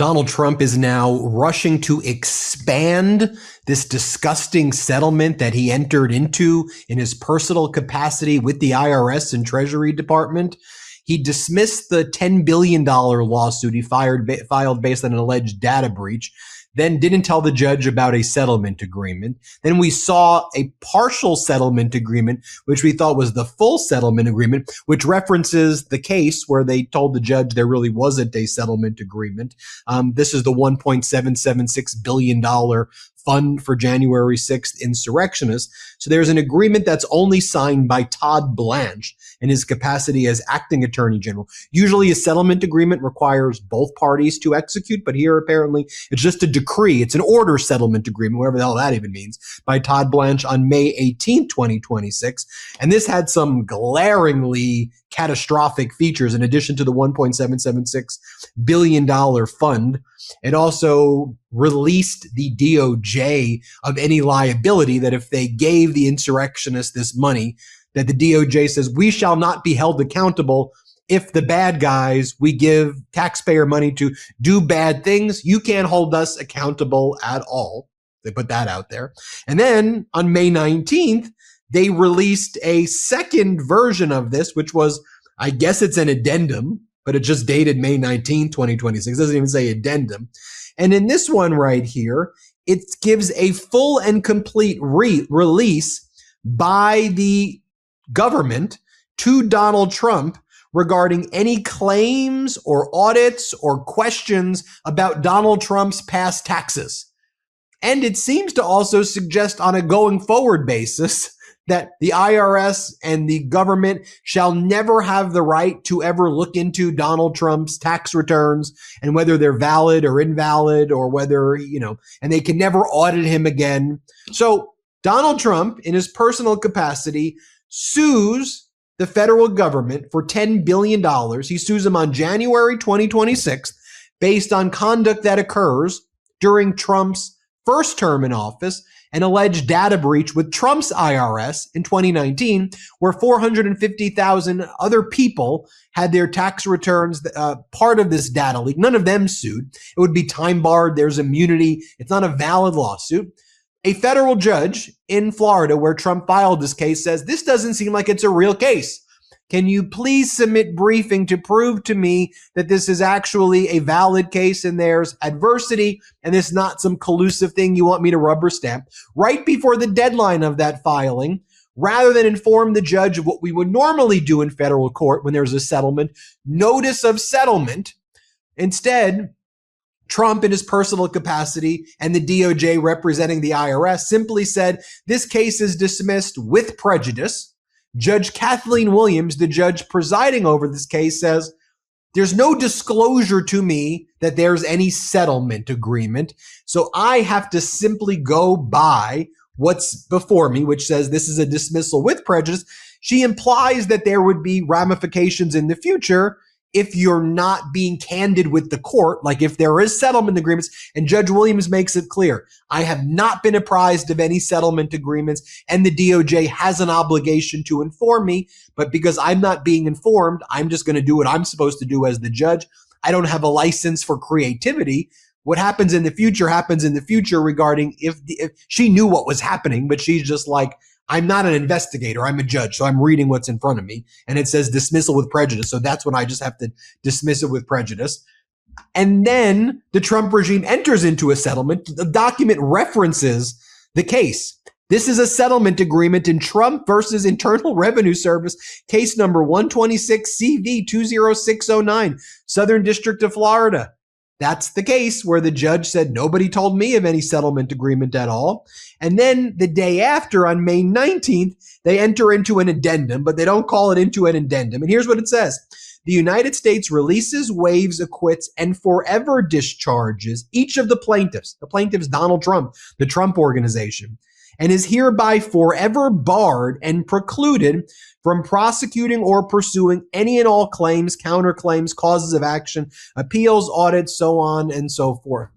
Donald Trump is now rushing to expand this disgusting settlement that he entered into in his personal capacity with the IRS and Treasury Department. He dismissed the $10 billion lawsuit he filed based on an alleged data breach, then didn't tell the judge about a settlement agreement. Then we saw a partial settlement agreement, which we thought was the full settlement agreement, which references the case where they told the judge there really wasn't a settlement agreement. This is the $1.776 billion fund for January 6th insurrectionists. So there's an agreement that's only signed by Todd Blanche in his capacity as acting attorney general. Usually a settlement agreement requires both parties to execute, but here apparently it's just a decree. It's an order settlement agreement, whatever the hell that even means, by Todd Blanche on May 18th, 2026. And this had some glaringly catastrophic features in addition to the $1.776 billion fund. It also released the DOJ of any liability that if they gave the insurrectionists this money, that the DOJ says we shall not be held accountable if the bad guys we give taxpayer money to do bad things. You can't hold us accountable at all. They put that out there. And then on May 19th, they released a second version of this, which was, I guess it's an addendum, but it just dated May 19th, 2026. It doesn't even say addendum. And in this one right here, it gives a full and complete release by the government to Donald Trump regarding any claims or audits or questions about Donald Trump's past taxes. And it seems to also suggest on a going forward basis that the IRS and the government shall never have the right to ever look into Donald Trump's tax returns and whether they're valid or invalid or whether, and they can never audit him again. So Donald Trump, in his personal capacity, sues the federal government for $10 billion. He sues them on January 2026 based on conduct that occurs during Trump's first term in office, an alleged data breach with Trump's IRS in 2019, where 450,000 other people had their tax returns part of this data leak. None of them sued. It would be time barred. There's immunity. It's not a valid lawsuit. A federal judge in Florida where Trump filed this case says, this doesn't seem like it's a real case. Can you please submit briefing to prove to me that this is actually a valid case and there's adversity and it's not some collusive thing you want me to rubber stamp? Right before the deadline of that filing, rather than inform the judge of what we would normally do in federal court when there's a settlement, notice of settlement, instead, Trump in his personal capacity and the DOJ representing the IRS simply said, this case is dismissed with prejudice. Judge Kathleen Williams, the judge presiding over this case, says, there's no disclosure to me that there's any settlement agreement. So I have to simply go by what's before me, which says this is a dismissal with prejudice. She implies that there would be ramifications in the future if you're not being candid with the court, like if there is settlement agreements. And Judge Williams makes it clear, I have not been apprised of any settlement agreements and the DOJ has an obligation to inform me. But because I'm not being informed, I'm just going to do what I'm supposed to do as the judge. I don't have a license for creativity. What happens in the future regarding if she knew what was happening, but she's just like, I'm not an investigator. I'm a judge. So I'm reading what's in front of me. And it says dismissal with prejudice. So that's when I just have to dismiss it with prejudice. And then the Trump regime enters into a settlement. The document references the case. This is a settlement agreement in Trump versus Internal Revenue Service, case number 126 CV 20609, Southern District of Florida. That's the case where the judge said, nobody told me of any settlement agreement at all. And then the day after, on May 19th, they enter into an addendum, but they don't call it into an addendum. And here's what it says. The United States releases, waives, acquits, and forever discharges each of the plaintiffs. The plaintiffs, Donald Trump, the Trump Organization, and is hereby forever barred and precluded from prosecuting or pursuing any and all claims, counterclaims, causes of action, appeals, audits, so on and so forth.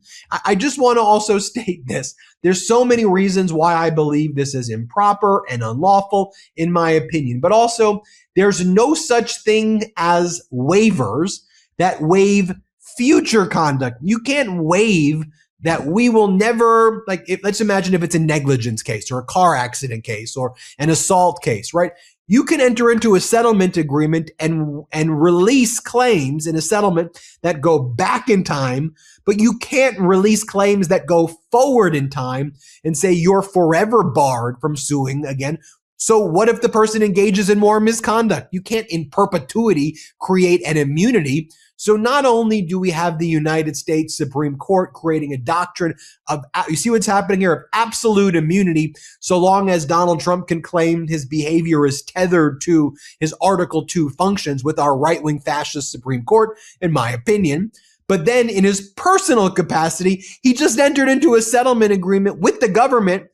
I just want to also state this. There's so many reasons why I believe this is improper and unlawful, in my opinion, but also there's no such thing as waivers that waive future conduct. You can't waive that we will never, let's imagine if it's a negligence case or a car accident case or an assault case, right? You can enter into a settlement agreement and release claims in a settlement that go back in time, but you can't release claims that go forward in time and say you're forever barred from suing again. So what if the person engages in more misconduct? You can't in perpetuity create an immunity. So not only do we have the United States Supreme Court creating a doctrine of, you see what's happening here, of absolute immunity, so long as Donald Trump can claim his behavior is tethered to his Article 2 functions with our right-wing fascist Supreme Court, in my opinion. But then in his personal capacity, he just entered into a settlement agreement with the government,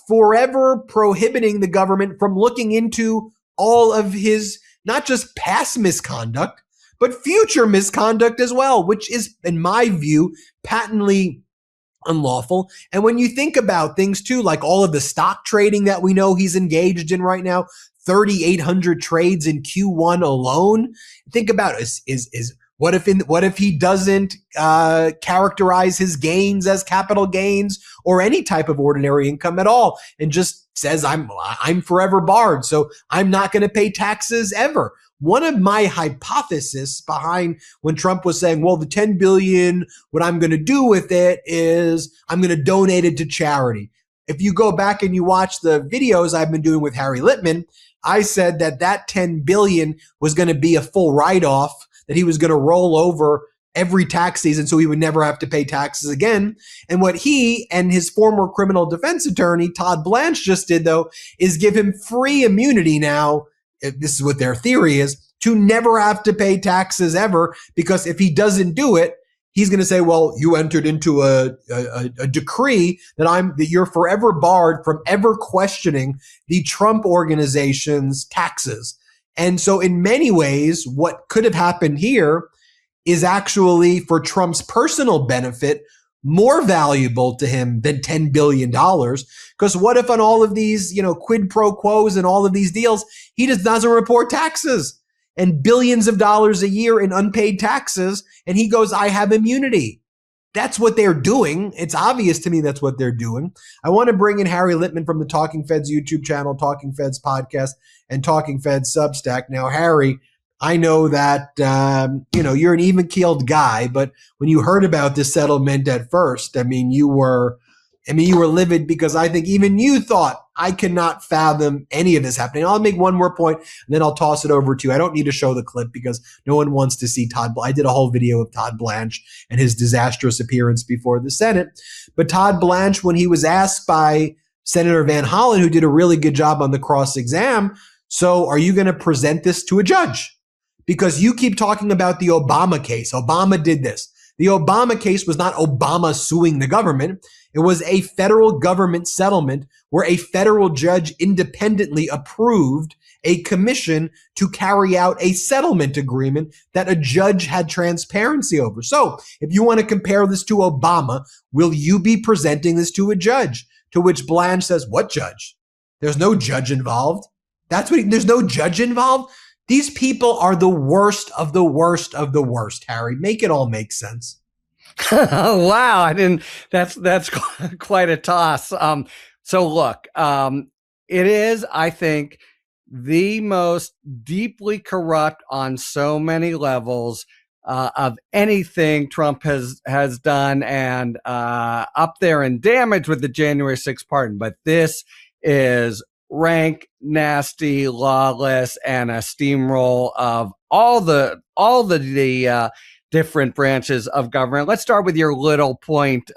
forever prohibiting the government from looking into all of his, not just past misconduct, but future misconduct as well, which is, in my view, patently unlawful. And when you think about things too, like all of the stock trading that we know he's engaged in right now, 3,800 trades in Q1 alone. Think about what if he doesn't characterize his gains as capital gains or any type of ordinary income at all, and just says I'm forever barred, so I'm not going to pay taxes ever. One of my hypotheses behind when Trump was saying, well, the 10 billion, what I'm going to do with it is I'm going to donate it to charity. If you go back and you watch the videos I've been doing with Harry Litman, I said that 10 billion was going to be a full write-off, that he was going to roll over every tax season so he would never have to pay taxes again. And what he and his former criminal defense attorney, Todd Blanche, just did, though, is give him free immunity now. This is what their theory is, to never have to pay taxes ever, because if he doesn't do it, he's going to say, well, you entered into a decree that you're forever barred from ever questioning the Trump organization's taxes. And so in many ways, what could have happened here is actually, for Trump's personal benefit, more valuable to him than $10 billion. Because what if on all of these, quid pro quos and all of these deals, he just doesn't report taxes and billions of dollars a year in unpaid taxes, and he goes, I have immunity. That's what they're doing. It's obvious to me that's what they're doing. I want to bring in Harry Litman from the Talking Feds YouTube channel, Talking Feds podcast, and Talking Feds Substack. Now, Harry, I know that, you're an even-keeled guy, but when you heard about this settlement at first, you were livid, because I think even you thought, I cannot fathom any of this happening. I'll make one more point, and then I'll toss it over to you. I don't need to show the clip because no one wants to see Todd. I did a whole video of Todd Blanche and his disastrous appearance before the Senate. But Todd Blanche, when he was asked by Senator Van Hollen, who did a really good job on the cross-exam, so are you going to present this to a judge? Because you keep talking about the Obama case. Obama did this. The Obama case was not Obama suing the government. It was a federal government settlement where a federal judge independently approved a commission to carry out a settlement agreement that a judge had transparency over. So if you want to compare this to Obama, will you be presenting this to a judge? To which Blanche says, what judge? There's no judge involved. There's no judge involved. These people are the worst of the worst of the worst, Harry. Make it all make sense. Wow. That's quite a toss. So look, it is, I think, the most deeply corrupt on so many levels of anything Trump has done, and up there in damage with the January 6th pardon. But this is rank, nasty, lawless, and a steamroll of all the different branches of government. Let's start with your little point,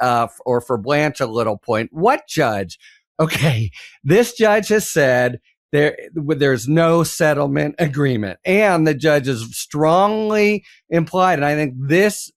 or for Blanche, a little point. What judge? Okay, this judge has said there's no settlement agreement, and the judge has strongly implied, and I think this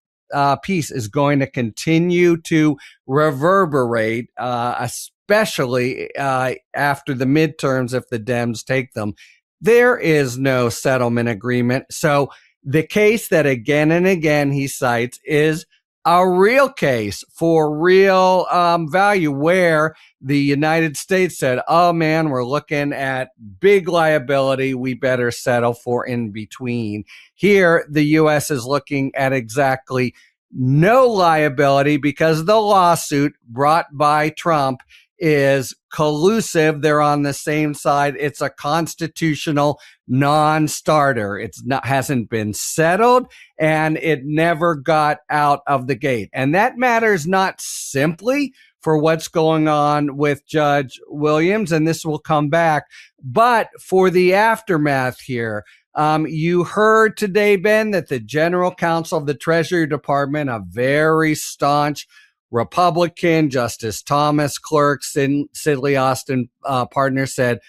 piece is going to continue to reverberate, especially after the midterms, if the Dems take them. There is no settlement agreement. So the case that again and again he cites is a real case for real value, where the United States said, oh man, we're looking at big liability, we better settle for in between. Here, the U.S. is looking at exactly no liability because the lawsuit brought by Trump is collusive. They're on the same side. It's a constitutional non-starter. Hasn't been settled, and it never got out of the gate. And that matters not simply for what's going on with Judge Williams, and this will come back, but for the aftermath here. You heard today, Ben, that the general counsel of the Treasury Department, a very staunch Republican, Justice Thomas Clerk, Sidley Austin partner, said,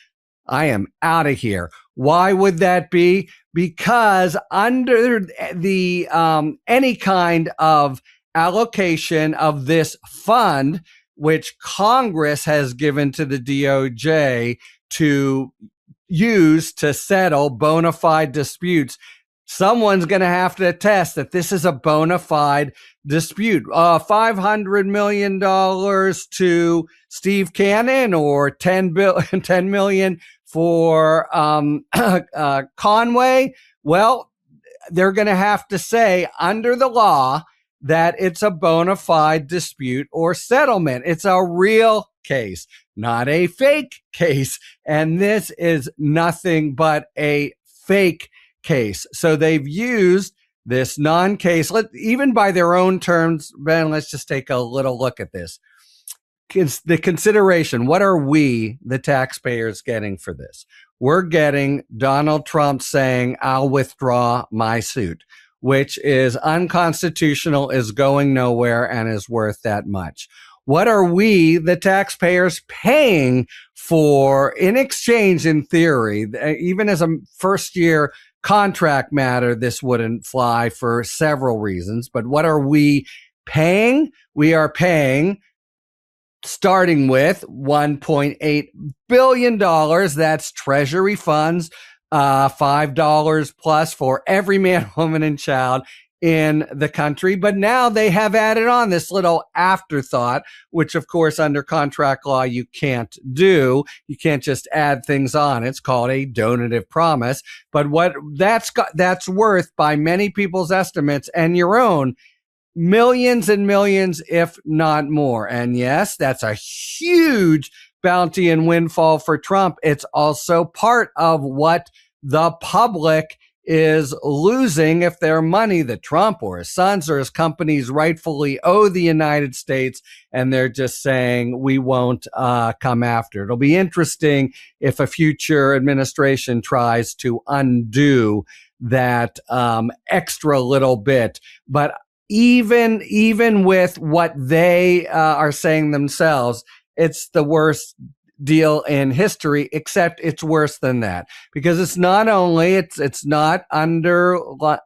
I am out of here. Why would that be? Because under the any kind of allocation of this fund, which Congress has given to the DOJ to use to settle bona fide disputes, someone's going to have to attest that this is a bona fide dispute. $500 million to Steve Cannon or $10 million for Conway. Well, they're going to have to say under the law that it's a bona fide dispute or settlement. It's a real case, not a fake case. And this is nothing but a fake case. So they've used this non-case, even by their own terms. Ben, let's just take a little look at this. The consideration, what are we, the taxpayers, getting for this? We're getting Donald Trump saying, I'll withdraw my suit, which is unconstitutional, is going nowhere, and is worth that much. What are we, the taxpayers, paying for in exchange, in theory? Even as a first-year contract matter, this wouldn't fly for several reasons. But what are we paying? We are paying, starting with $1.8 billion. That's Treasury funds, $5 plus for every man, woman, and child in the country. But now they have added on this little afterthought, which of course under contract law you can't do. You can't just add things on. It's called a donative promise. But what that's worth by many people's estimates and your own, millions and millions, if not more. And yes, that's a huge bounty and windfall for Trump. It's also part of what the public is losing if their money that Trump or his sons or his companies rightfully owe the United States, and they're just saying, we won't come after. It'll be interesting if a future administration tries to undo that extra little bit. But even with what they are saying themselves, it's the worst deal in history, except it's worse than that, because it's not only, it's not underlain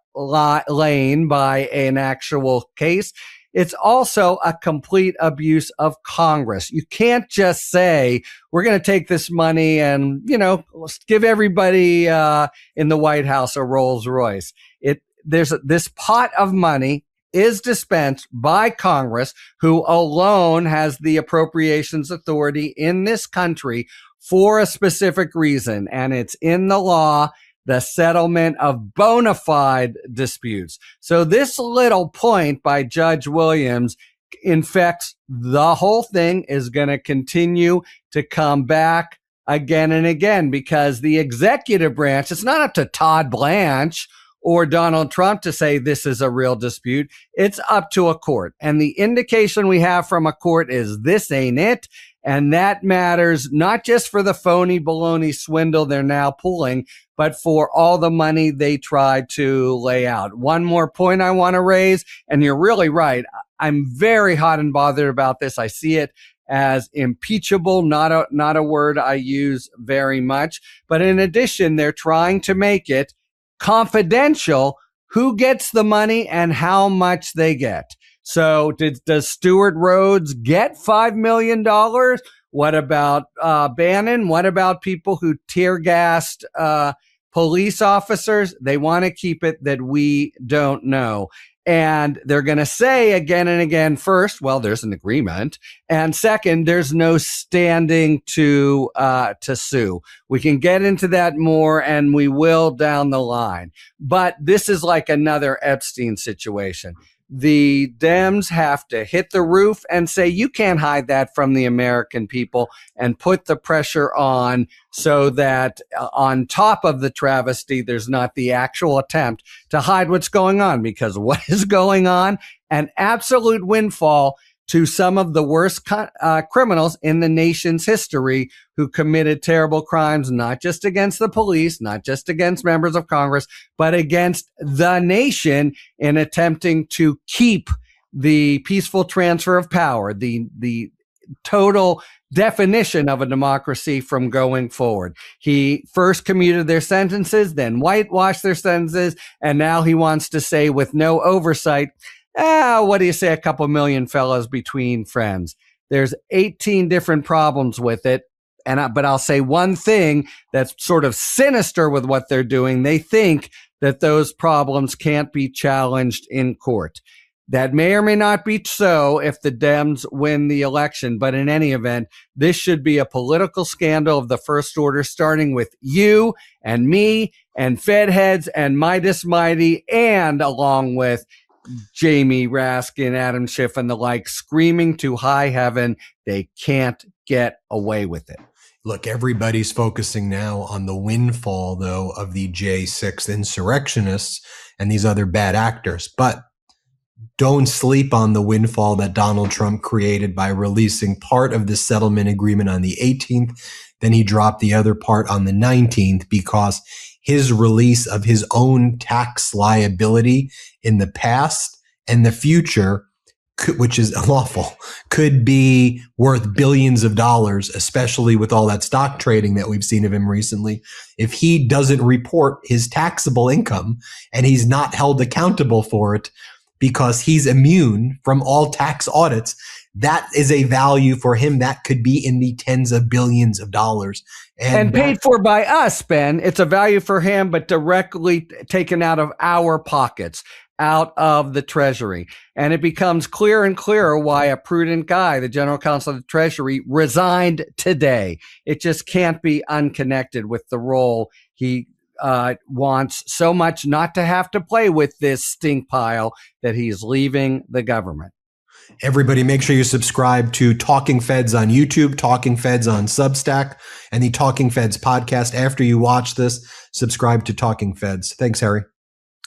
by an actual case. It's also a complete abuse of Congress. You can't just say, we're going to take this money and, let's give everybody in the White House a Rolls Royce. There's this pot of money is dispensed by Congress, who alone has the appropriations authority in this country for a specific reason. And it's in the law, the settlement of bona fide disputes. So this little point by Judge Williams infects the whole thing, is going to continue to come back again and again, because the executive branch, it's not up to Todd Blanche or Donald Trump to say this is a real dispute. It's up to a court. And the indication we have from a court is this ain't it. And that matters not just for the phony baloney swindle they're now pulling, but for all the money they tried to lay out. One more point I want to raise, and you're really right. I'm very hot and bothered about this. I see it as impeachable, not a word I use very much. But in addition, they're trying to make it confidential who gets the money and how much they get. So does Stewart Rhodes get $5 million? What about Bannon? What about people who tear gassed police officers? They want to keep it that we don't know. And they're going to say again and again, first, well, there's an agreement. And second, there's no standing to sue. We can get into that more, and we will down the line. But this is like another Epstein situation. the Dems have to hit the roof and say, you can't hide that from the American people, and put the pressure on so that on top of the travesty, there's not the actual attempt to hide what's going on. Because what is going on? An absolute windfall to some of the worst criminals in the nation's history, who committed terrible crimes, not just against the police, not just against members of Congress, but against the nation in attempting to keep the peaceful transfer of power, the total definition of a democracy, from going forward. He first commuted their sentences, then whitewashed their sentences, and now he wants to say, with no oversight, what do you say, a couple million fellows between friends? There's 18 different problems with it. But I'll say one thing that's sort of sinister with what they're doing. They think that those problems can't be challenged in court. That may or may not be so if the Dems win the election. But in any event, this should be a political scandal of the first order, starting with you and me and Fed heads and Midas Mighty, and along with Jamie Raskin, Adam Schiff, and the like, screaming to high heaven they can't get away with it. Look, everybody's focusing now on the windfall, though, of the J6 insurrectionists and these other bad actors. But don't sleep on the windfall that Donald Trump created by releasing part of the settlement agreement on the 18th. Then he dropped the other part on the 19th, because his release of his own tax liability in the past and the future, which is unlawful, could be worth billions of dollars, especially with all that stock trading that we've seen of him recently. If he doesn't report his taxable income and he's not held accountable for it because he's immune from all tax audits, that is a value for him that could be in the tens of billions of dollars. And paid for by us, Ben. It's a value for him, but directly taken out of our pockets, out of the Treasury. And it becomes clearer and clearer why a prudent guy, the General Counsel of the Treasury, resigned today. It just can't be unconnected with the role he wants so much not to have to play with, this stink pile that he's leaving the government. Everybody, make sure you subscribe to Talking Feds on YouTube, Talking Feds on Substack, and the Talking Feds podcast. After you watch this, subscribe to Talking Feds. Thanks, Harry.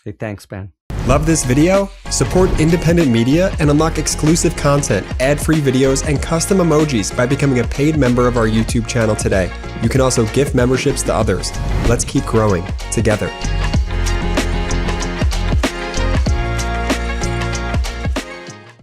Hey, thanks, Ben. Love this video? Support independent media and unlock exclusive content, ad-free videos, and custom emojis by becoming a paid member of our YouTube channel today. You can also gift memberships to others. Let's keep growing together.